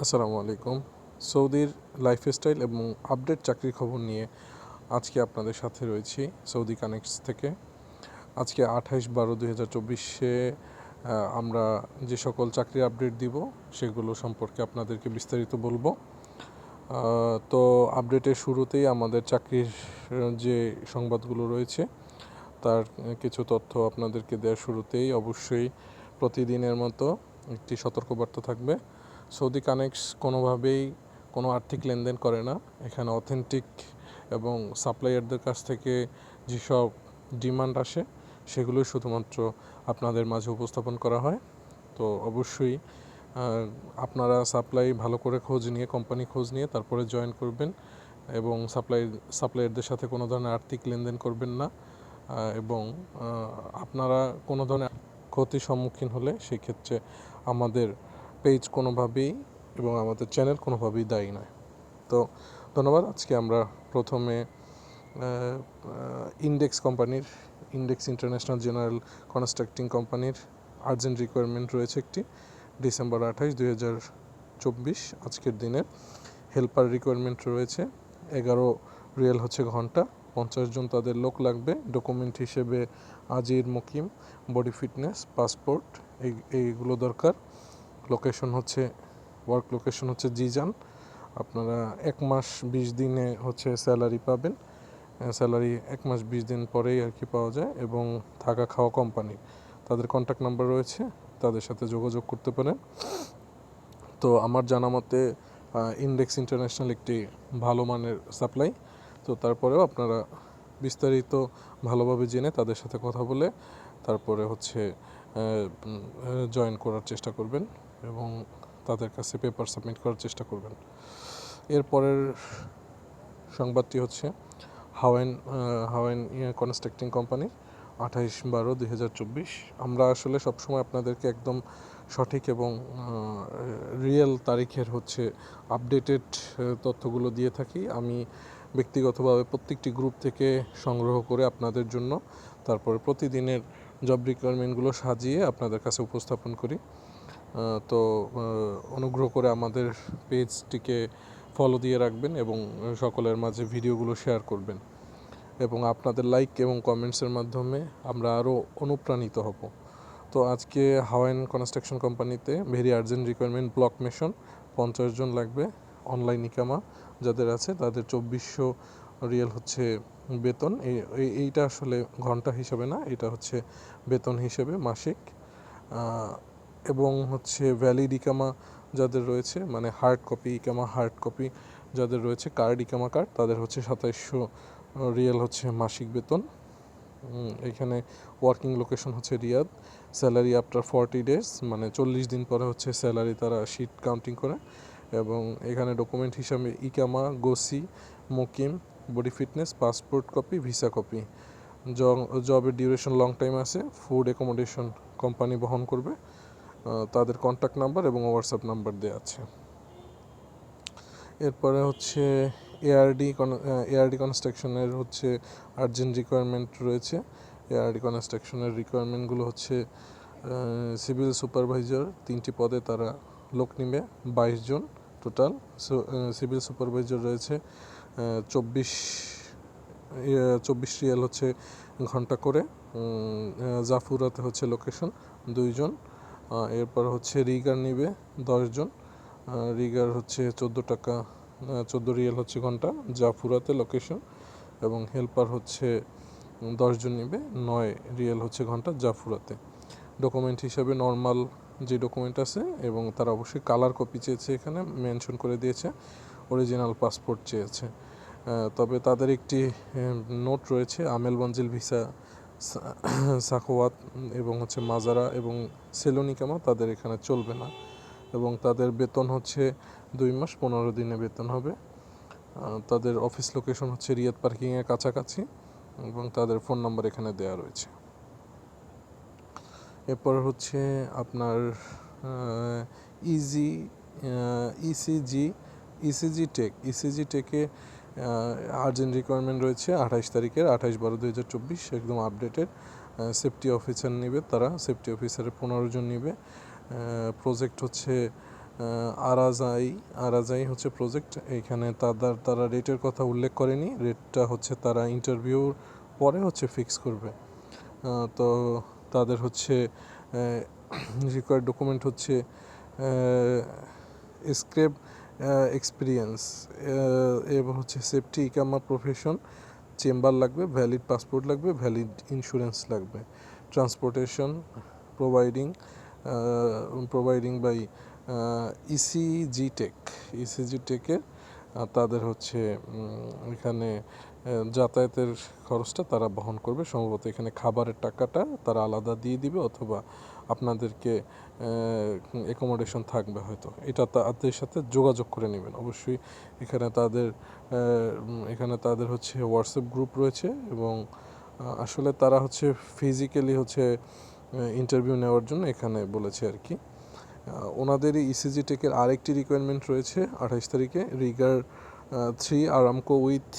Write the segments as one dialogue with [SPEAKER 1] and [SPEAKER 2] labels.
[SPEAKER 1] আসসালামু আলাইকুম। সৌদির লাইফস্টাইল এবং আপডেট চাকরির খবর নিয়ে আজকে আপনাদের সাথে রয়েছি সৌদি কানেক্টস থেকে। আজকে 28/12/2024 আমরা যে সকল চাকরির আপডেট দিব সেগুলো সম্পর্কে আপনাদেরকে বিস্তারিত বলবো। তো আপডেটের শুরুতেই আমাদের চাকরির যে সংবাদগুলো রয়েছে তার কিছু তথ্য আপনাদেরকে দেওয়ার শুরুতেই অবশ্যই প্রতিদিনের মতো একটি সতর্কবার্তা থাকবে। সৌদি কানেক্টস কোনোভাবেই কোনো আর্থিক লেনদেন করে না। এখানে অথেন্টিক এবং সাপ্লায়ারদের কাছ থেকে যেসব ডিমান্ড আসে সেগুলোই শুধুমাত্র আপনাদের মাঝে উপস্থাপন করা হয়। তো অবশ্যই আপনারা ভালো করে কোম্পানি খোঁজ নিয়ে তারপরে জয়েন করবেন এবং সাপ্লায়ারদের সাথে কোনো ধরনের আর্থিক লেনদেন করবেন না। এবং আপনারা কোনো ধরনের ক্ষতির সম্মুখীন হলে সেক্ষেত্রে আমাদের পেজ কোনোভাবেই এবং আমাদের চ্যানেল কোনোভাবেই দায়ী নয়। তো ধন্যবাদ। আজকে আমরা প্রথমে ইন্ডেক্স ইন্টারন্যাশনাল জেনারেল কনস্ট্রাক্টিং কোম্পানির আর্জেন্ট রিকোয়ারমেন্ট রয়েছে একটি, ডিসেম্বর 28, 2024 আজকের দিনে। হেল্পার রিকোয়ারমেন্ট রয়েছে, 11 রিয়াল হচ্ছে ঘন্টা, 50 জন তাদের লোক লাগবে। ডকুমেন্ট হিসেবে আজির মুকিম, বডি ফিটনেস, পাসপোর্ট এইগুলো দরকার। ওয়ার্ক লোকেশন হচ্ছে জিজান। আপনারা 1 মাস 20 দিনে হচ্ছে স্যালারি পাবেন। স্যালারি 1 মাস 20 দিন পরেই আর কি পাওয়া যায়। এবং থাকা খাওয়া কোম্পানি, তাদের কন্ট্যাক্ট নাম্বার রয়েছে, তাদের সাথে যোগাযোগ করতে পারেন। তো আমার জানা মতে ইন্ডেক্স ইন্টারন্যাশনাল একটি ভালো মানের সাপ্লাই। তো তারপরেও আপনারা বিস্তারিত ভালোভাবে জেনে তাদের সাথে কথা বলে তারপরে হচ্ছে জয়েন করার চেষ্টা করবেন এবং তাদের কাছে পেপার সাবমিট করার চেষ্টা করবেন। এরপরের সংবাদটি হচ্ছে হাওয়াইন কনস্ট্রাক্টিং কোম্পানি, 28/12/2024। আমরা আসলে সবসময় আপনাদেরকে একদম সঠিক এবং রিয়েল তারিখের হচ্ছে আপডেটেড তথ্যগুলো দিয়ে থাকি। আমি ব্যক্তিগতভাবে প্রত্যেকটি গ্রুপ থেকে সংগ্রহ করে আপনাদের জন্য তারপরে প্রতিদিনের জব রিকোয়ারমেন্টগুলো সাজিয়ে আপনাদের কাছে উপস্থাপন করি। তো অনুগ্রহ করে আমাদের পেজটিকে ফলো দিয়ে রাখবেন এবং সকলের মাঝে ভিডিওগুলো শেয়ার করবেন এবং আপনাদের লাইক এবং কমেন্টসের মাধ্যমে আমরা আরও অনুপ্রাণিত হব। তো আজকে হাওয়াইন কনস্ট্রাকশন কোম্পানিতে very urgent requirement, block mason, 50 জন লাগবে। অনলাইন ইকামা যাদের আছে তাদের 2400 রিয়াল হচ্ছে বেতন। এইটা আসলে ঘন্টা হিসাবে না, এটা হচ্ছে বেতন হিসেবে মাসিক। এবং হচ্ছে ভ্যালিড ইকামা যাদের রয়েছে, মানে হার্ড কপি যাদের রয়েছে, ইকামা কার্ড, তাদের হচ্ছে 2700 রিয়াল হচ্ছে মাসিক বেতন। এখানে ওয়ার্কিং লোকেশন হচ্ছে রিয়াদ। স্যালারি আফটার 40 ডেজ, মানে 40 দিন পরে হচ্ছে স্যালারি তারা শিট কাউন্টিং করে। এবং এখানে ডকুমেন্ট হিসাবে ইকামা, গোসি, মুকিম, body fitness, passport copy, visa copy. জবের ডিউরেশন লং টাইম আছে। ফুড অ্যাকোমোডেশন কোম্পানি বহন করবে। তাদের কন্ট্যাক্ট নাম্বার এবং হোয়াটসঅ্যাপ নাম্বার দেওয়া আছে। এরপরে হচ্ছে এআরডি কনস্ট্রাকশনের হচ্ছে আর্জেন্ট রিকোয়ারমেন্ট রয়েছে। এআরডি কনস্ট্রাকশনের রিকোয়ারমেন্টগুলো হচ্ছে সিভিল সুপারভাইজার, 3টি পদে তারা লোক নিবে, 22 জন টোটাল। সিভিল সুপারভাইজার রয়েছে 24 রিয়াল হচ্ছে ঘন্টা করে। জাফুরাতে হচ্ছে লোকেশন, 2 জন। এরপর হচ্ছে রিগার নিবে 10 জন। রিগার হচ্ছে 14 রিয়াল হচ্ছে ঘন্টা, জাফুরাতে লোকেশন। এবং হেল্পার হচ্ছে 10 জন নিবে, 9 রিয়াল হচ্ছে ঘন্টা, জাফুরাতে। ডকুমেন্ট হিসাবে নর্মাল যে ডকুমেন্ট আছে, এবং তারা অবশ্যই কালার কপি চেয়েছে, এখানে মেনশন করে দিয়েছে, অরিজিনাল পাসপোর্ট চেয়েছে। তবে তাদের একটি নোট রয়েছে, আমেল মঞ্জিল ভিসা, সাখোয়াত এবং হচ্ছে মাজারা এবং সেলোনিকামা তাদের এখানে চলবে না। এবং তাদের বেতন হচ্ছে 2 মাস 15 দিনে বেতন হবে। তাদের অফিস লোকেশন হচ্ছে রিয়াদ পার্কিংয়ের কাছাকাছি এবং তাদের ফোন নাম্বার এখানে দেওয়া রয়েছে। এরপর হচ্ছে আপনার ইসিজি টেকে আর্জেন্ট রিকোয়ারমেন্ট রয়েছে 28 তারিখের, 28/12/2024, একদম আপডেটেড। সেফটি অফিসার নেবে তারা, সেফটি অফিসারে 15 জন নেবে। প্রজেক্ট হচ্ছে আরাজাই আরাজাই হচ্ছে প্রজেক্ট। এইখানে তারা রেটের কথা উল্লেখ করেনি, রেটটা হচ্ছে তারা ইন্টারভিউর পরে হচ্ছে ফিক্স করবে। তো তাদের হচ্ছে রিকোয়ার্ড ডকুমেন্ট হচ্ছে স্ক্রেপ এক্সপিরিয়েন্স এবং হচ্ছে সেফটি ইকামা প্রফেশন, চেম্বার লাগবে, ভ্যালিড পাসপোর্ট লাগবে, ভ্যালিড ইন্স্যুরেন্স লাগবে, ট্রান্সপোর্টেশন প্রোভাইডিং বাই ইসিজি টেকের তাদের হচ্ছে এখানে যাতায়াতের খরচটা তারা বহন করবে। সম্ভবত এখানে খাবারের টাকাটা তারা আলাদা দিয়ে দিবে, অথবা আপনাদেরকে অ্যাকোমোডেশন থাকবে হয়তো, এটা তাদের সাথে যোগাযোগ করে নেবেন অবশ্যই। এখানে তাদের হচ্ছে হোয়াটসঅ্যাপ গ্রুপ রয়েছে, এবং আসলে তারা হচ্ছে ফিজিক্যালি হচ্ছে ইন্টারভিউ নেওয়ার জন্য এখানে বলেছে আর কি। ওনাদেরই ইসিজি টেকের আরেকটি রিকোয়ারমেন্ট রয়েছে 28 তারিখে, রিগার 3 আরামকো উইথ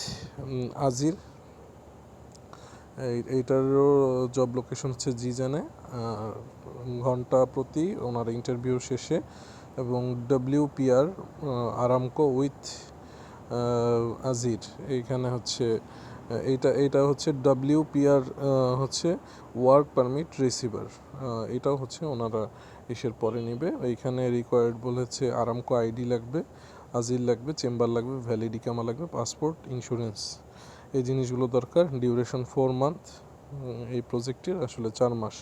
[SPEAKER 1] আজির। এইটারও জব লোকেশন হচ্ছে জিজানে, ঘন্টা প্রতি ওনার ইন্টারভিউ শেষে, এবং WPR আরামকো উইথ আজির। এইখানে হচ্ছে এইটা হচ্ছে WPR হচ্ছে ওয়ার্ক পারমিট রিসিভার, এটাও হচ্ছে ওনারা এসের পরে নেবে। এইখানে রিকোয়ার্ড বলেছে আরামকো আইডি লাগবে, আজিল লাগবে, চেম্বার লাগবে, ভ্যালিড ইকামা লাগবে, পাসপোর্ট, ইন্স্যুরেন্স, এই জিনিসগুলো দরকার। ডিউরেশন 4 মান্থ, এই প্রজেক্টের আসলে 4 মাস।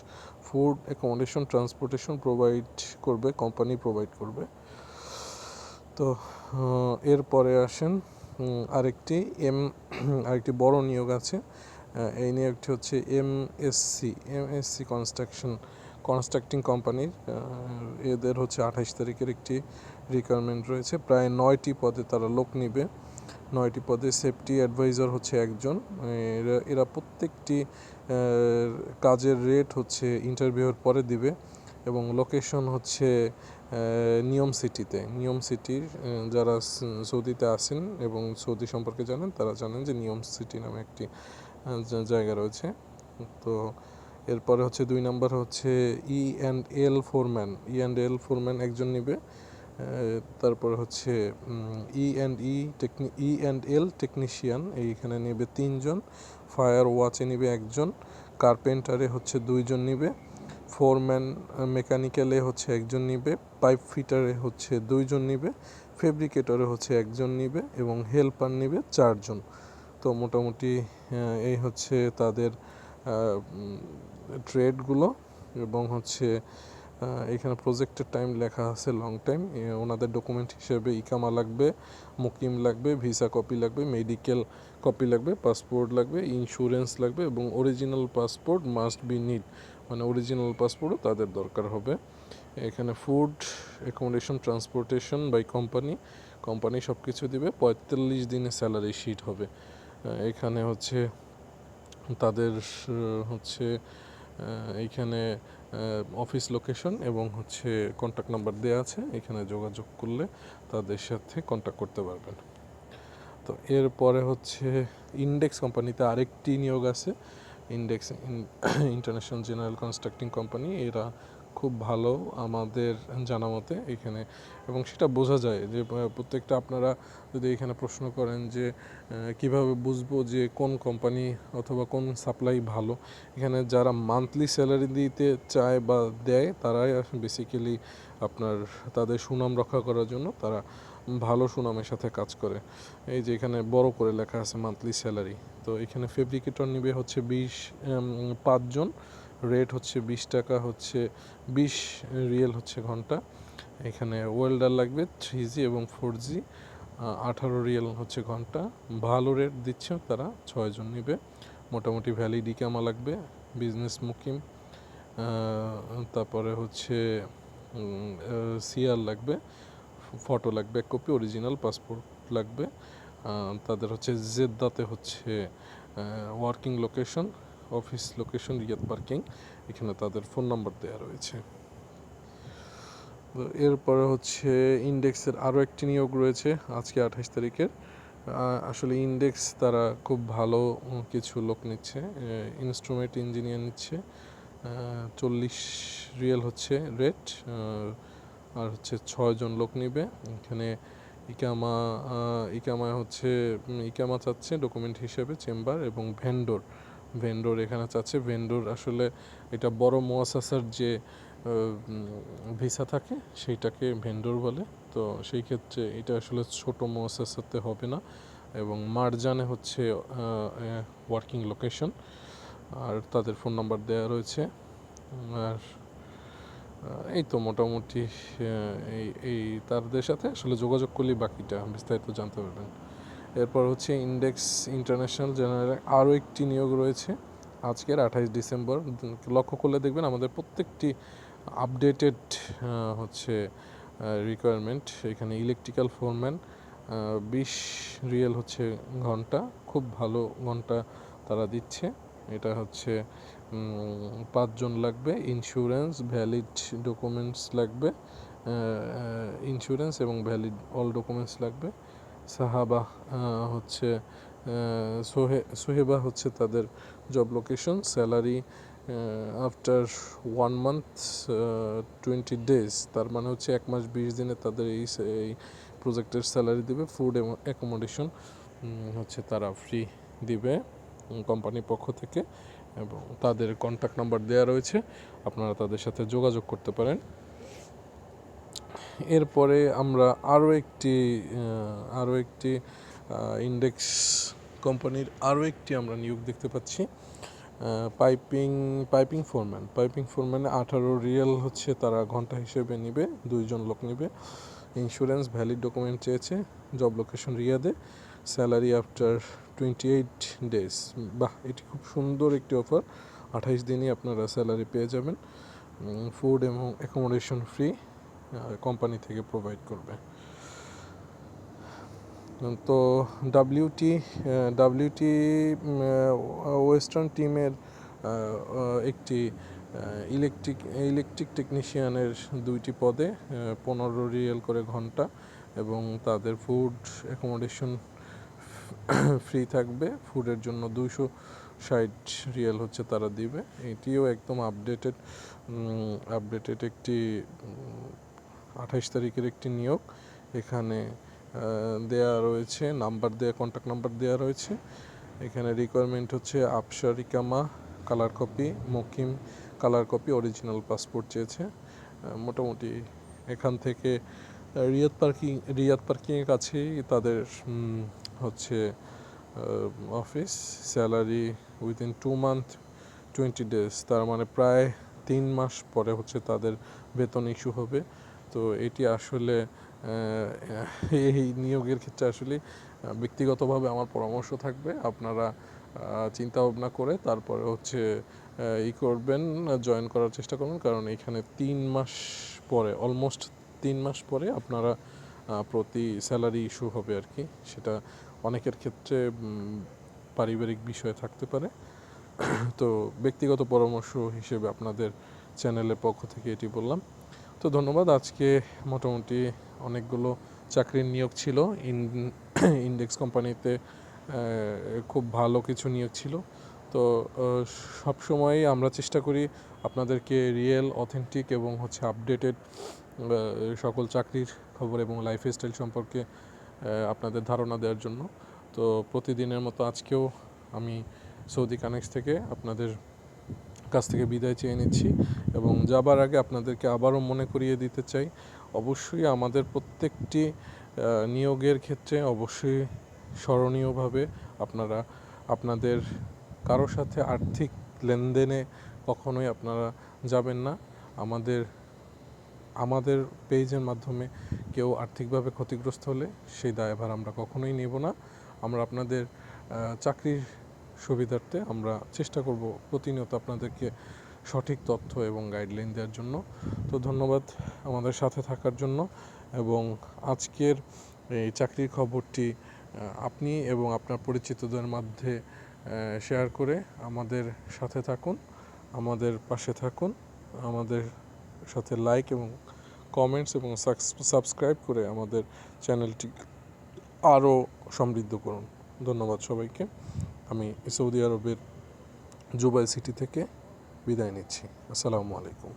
[SPEAKER 1] ফুড, অ্যাকোমোডেশন, ট্রান্সপোর্টেশন প্রোভাইড করবে, কোম্পানি প্রোভাইড করবে। তো এরপরে আসেন আরেকটি বড় নিয়োগ আছে। এই নিয়োগটি হচ্ছে এমএসসি কনস্ট্রাক্টিং কোম্পানির। এদের হচ্ছে 28 তারিখের একটি রিকোয়ারমেন্ট রয়েছে, প্রায় 9টি পদে তারা লোক নিবে। 9টি পদে সেফটি অ্যাডভাইজার হচ্ছে একজন। এরা প্রত্যেকটি কাজের রেট হচ্ছে ইন্টারভিউর পরে দিবে, এবং লোকেশন হচ্ছে নিয়ম সিটির। যারা সৌদিতে আসেন এবং সৌদি সম্পর্কে জানেন তারা জানেন যে নিয়ম সিটি নামে একটি জায়গা রয়েছে। তো এরপরে হচ্ছে 2 নম্বর হচ্ছে ই অ্যান্ড এল ফোরম্যান একজন নিবে। তারপরে হচ্ছে ই অ্যান্ড এল টেকনিশিয়ান, এইখানে নেবে 3 জন। ফায়ার ওয়াচে নিবে 1 জন। কার্পেন্টারে হচ্ছে 2 জন নিবে। ফোরম্যান মেকানিক্যালে হচ্ছে 1 জন নিবে। পাইপ ফিটারে হচ্ছে 2 জন নিবে। ফেব্রিকেটরে হচ্ছে 1 জন নিবে, এবং হেল্পার নিবে 4 জন। তো মোটামুটি এই হচ্ছে তাদের ট্রেডগুলো, এবং হচ্ছে এখানে প্রজেক্টের টাইম লেখা আছে লং টাইম। ওনাদের ডকুমেন্ট হিসেবে ইকামা লাগবে, মুকিম লাগবে, ভিসা কপি লাগবে, মেডিকেল কপি লাগবে, পাসপোর্ট লাগবে, ইন্স্যুরেন্স লাগবে, এবং original passport must be need, মানে অরিজিনাল পাসপোর্টও তাদের দরকার হবে। এখানে food, accommodation, transportation by company সব কিছু দিবে। 45 দিনে স্যালারি শিট হবে। এখানে হচ্ছে তাদের হচ্ছে এইখানে অফিস লোকেশন এবং হচ্ছে কন্ট্যাক্ট নাম্বার দেওয়া আছে, এখানে যোগাযোগ করলে তাদের সাথে কন্ট্যাক্ট করতে পারবেন। তো এরপরে হচ্ছে ইন্ডেক্স কোম্পানিতে আরেকটি নিয়োগ আছে। Index international general constructing company, এরা খুব ভালো আমাদের জানা মতে এখানে, এবং সেটা বোঝা যায় যে প্রত্যেকটা, আপনারা যদি এখানে প্রশ্ন করেন যে কিভাবে বুঝবো যে কোন কোম্পানি অথবা কোন সাপ্লাই ভালো, এখানে যারা মান্থলি স্যালারি দিতে চায় বা দেয় তারাই বেসিক্যালি আপনার তাদের সুনাম রক্ষা করার জন্য তারা ভালো সুনামের সাথে কাজ করে। এই যে এখানে বড় করে লেখা আছে মান্থলি স্যালারি। তো এখানে ফেব্রিকেটর নিবে হচ্ছে 5 জন, রেট হচ্ছে 20 টাকা, হচ্ছে 20 রিয়েল হচ্ছে ঘন্টা। এখানে ওয়েল্ডার লাগবে 3G এবং 4G, 18 রিয়েল হচ্ছে ঘন্টা। ভালো রেট দিচ্ছে তারা, 6 জন নিবে। মোটামুটি ভ্যালিড ইকামা লাগবে, বিজনেস মুকিম, তারপরে হচ্ছে সিআর লাগবে, ফটো লাগবে 1 কপি, অরিজিনাল পাসপোর্ট লাগবে। তাদের হচ্ছে জেদ্দাতে হচ্ছে working location, office location Riyadh parking, এখানে তাদের ফোন নাম্বার দেওয়া রয়েছে। এরপরে হচ্ছে ইন্ডেক্সের আরও একটি নিয়োগ রয়েছে আজকে 28 তারিখের। আসলে ইন্ডেক্স তারা খুব ভালো কিছু লোক নিচ্ছে, ইনস্ট্রুমেন্ট ইঞ্জিনিয়ার নিচ্ছে, 40 রিয়েল হচ্ছে রেট, আর হচ্ছে 6 জন লোক নিবে। এখানে ইকামা ইকামা হচ্ছে ইকামা চাচ্ছে ডকুমেন্ট হিসেবে চেম্বার, এবং ভেন্ডর এখানে চাচ্ছে। ভেন্ডর আসলে এটা বড় মুয়াসাসার যে ভিসা থাকে সেইটাকে ভেন্ডর বলে। তো সেই ক্ষেত্রে এটা আসলে ছোট মুয়াসাসাতে হবে না। এবং মারজানে হচ্ছে ওয়ার্কিং লোকেশন, আর তাদের ফোন নাম্বার দেওয়া রয়েছে। আর এই তো মোটামুটি এই তাদের সাথে আসলে যোগাযোগ করলেই বাকিটা বিস্তারিত জানতে পারবেন। এরপর হচ্ছে ইন্ডেক্স ইন্টারন্যাশনাল জেনারেল আরও একটি নিয়োগ রয়েছে আজকের 28 ডিসেম্বর। লক্ষ্য করলে দেখবেন আমাদের প্রত্যেকটি আপডেটেড হচ্ছে রিকোয়ারমেন্ট। এখানে ইলেকট্রিক্যাল ফোরম্যান 20 রিয়েল হচ্ছে ঘন্টা, খুব ভালো ঘন্টা তারা দিচ্ছে। এটা হচ্ছে 5 জন লাগবে। ইন্স্যুরেন্স ভ্যালিড ডকুমেন্টস লাগবে, ইন্স্যুরেন্স এবং ভ্যালিড অল ডকুমেন্টস লাগবে। সাহাবা হচ্ছে সোহেবা হচ্ছে তাদের job location. Salary after 1 month 20 days, তার মানে হচ্ছে 1 মাস 20 দিনে তাদের এই প্রজেক্টের স্যালারি দেবে। ফুড এবং অ্যাকোমোডেশন হচ্ছে তারা ফ্রি দিবে কোম্পানির পক্ষ থেকে, এবং তাদের কন্ট্যাক্ট নাম্বার দেওয়া রয়েছে, আপনারা তাদের সাথে যোগাযোগ করতে পারেন। এরপরে আমরা আরও একটি ইন্ডেক্স কোম্পানির আমরা নিয়োগ দেখতে পাচ্ছি। পাইপিং ফোরম্যানে 18 রিয়েল হচ্ছে তারা ঘন্টা হিসেবে নিবে, 2 জন লোক নিবে। ইন্স্যুরেন্স ভ্যালিড ডকুমেন্ট চেয়েছে। জব লোকেশন রিয়াদে। Salary after 28 days. বাহ, এটি খুব সুন্দর একটি অফার। 28 দিনই আপনারা স্যালারি পেয়ে যাবেন। ফুড এবং অ্যাকোমোডেশন ফ্রি কোম্পানি থেকে প্রোভাইড করবে। তো ডাব্লিউটি ওয়েস্টার্ন টিমের একটি ইলেকট্রিক টেকনিশিয়ানের 2টি পদে 15 রিয়েল করে ঘন্টা, এবং তাদের ফুড অ্যাকোমোডেশন ফ্রি থাকবে। ফুডের জন্য 260 রিয়েল হচ্ছে তারা দিবে। এটিও একদম আপডেটেড একটি 28 তারিখের একটি নিয়োগ। এখানে দেয়া রয়েছে কন্ট্যাক্ট নাম্বার দেয়া রয়েছে। এখানে রিকোয়ারমেন্ট হচ্ছে আফসার ইকামা, কালার কপি, মুকিম কালার কপি, অরিজিনাল পাসপোর্ট চেয়েছে। মোটামুটি এখান থেকে রিয়াদ পার্কিংয়ের কাছেই তাদের হচ্ছে office. Salary within 2 month 20 days, তার মানে প্রায় 3 মাস পরে হচ্ছে তাদের বেতন ইস্যু হবে। তো এটি আসলে এই নিয়োগের ক্ষেত্রে আসলে ব্যক্তিগতভাবে আমার পরামর্শ থাকবে, আপনারা চিন্তা ভাবনা করে তারপরে হচ্ছে করবেন, জয়েন করার চেষ্টা করবেন। কারণ এখানে 3 মাস পরে, অলমোস্ট 3 মাস পরে আপনারা প্রতি স্যালারি ইস্যু হবে আর কি। সেটা অনেকের ক্ষেত্রে পারিবারিক বিষয় থাকতে পারে। তো ব্যক্তিগত পরামর্শ হিসেবে আপনাদের চ্যানেলের পক্ষ থেকে এটি বললাম। তো ধন্যবাদ। আজকে মোটামুটি অনেকগুলো চাকরির নিয়োগ ছিল। ইন্ডেক্স কোম্পানিতে খুব ভালো কিছু নিয়োগ ছিল। তো সবসময়ই আমরা চেষ্টা করি আপনাদেরকে রিয়েল, অথেন্টিক এবং হচ্ছে আপডেটেড সকল চাকরির খবর এবং লাইফস্টাইল সম্পর্কে আপনাদের ধারণা দেওয়ার জন্য। তো প্রতিদিনের মতো আজকেও আমি সৌদি কানেক্স থেকে আপনাদের কাছ থেকে বিদায় চেয়ে নিচ্ছি, এবং যাবার আগে আপনাদেরকে আবারও মনে করিয়ে দিতে চাই, অবশ্যই আমাদের প্রত্যেকটি নিয়োগের ক্ষেত্রে অবশ্যই স্মরণীয়ভাবে আপনারা আপনাদের কারোর সাথে আর্থিক লেনদেনে কখনোই আপনারা যাবেন না। আমাদের পেজের মাধ্যমে কেউ আর্থিকভাবে ক্ষতিগ্রস্ত হলে সেই দায়ভার আমরা কখনোই নেব না। আমরা আপনাদের চাকরির সুবিধার্থে আমরা চেষ্টা করব প্রতিনিয়ত আপনাদেরকে সঠিক তথ্য এবং গাইডলাইন দেওয়ার জন্য। তো ধন্যবাদ আমাদের সাথে থাকার জন্য, এবং আজকের এই চাকরির খবরটি আপনি এবং আপনার পরিচিতদের মধ্যে শেয়ার করে আমাদের সাথে থাকুন, আমাদের পাশে থাকুন, আমাদের সাথে লাইক এবং কমেন্টস এবং সাবস্ক্রাইব করে আমাদের চ্যানেলটি আরও সমৃদ্ধ করুন। ধন্যবাদ সবাইকে। আমি সৌদি আরবের জুবাই সিটি থেকে বিদায় নিচ্ছি। আসসালামু আলাইকুম।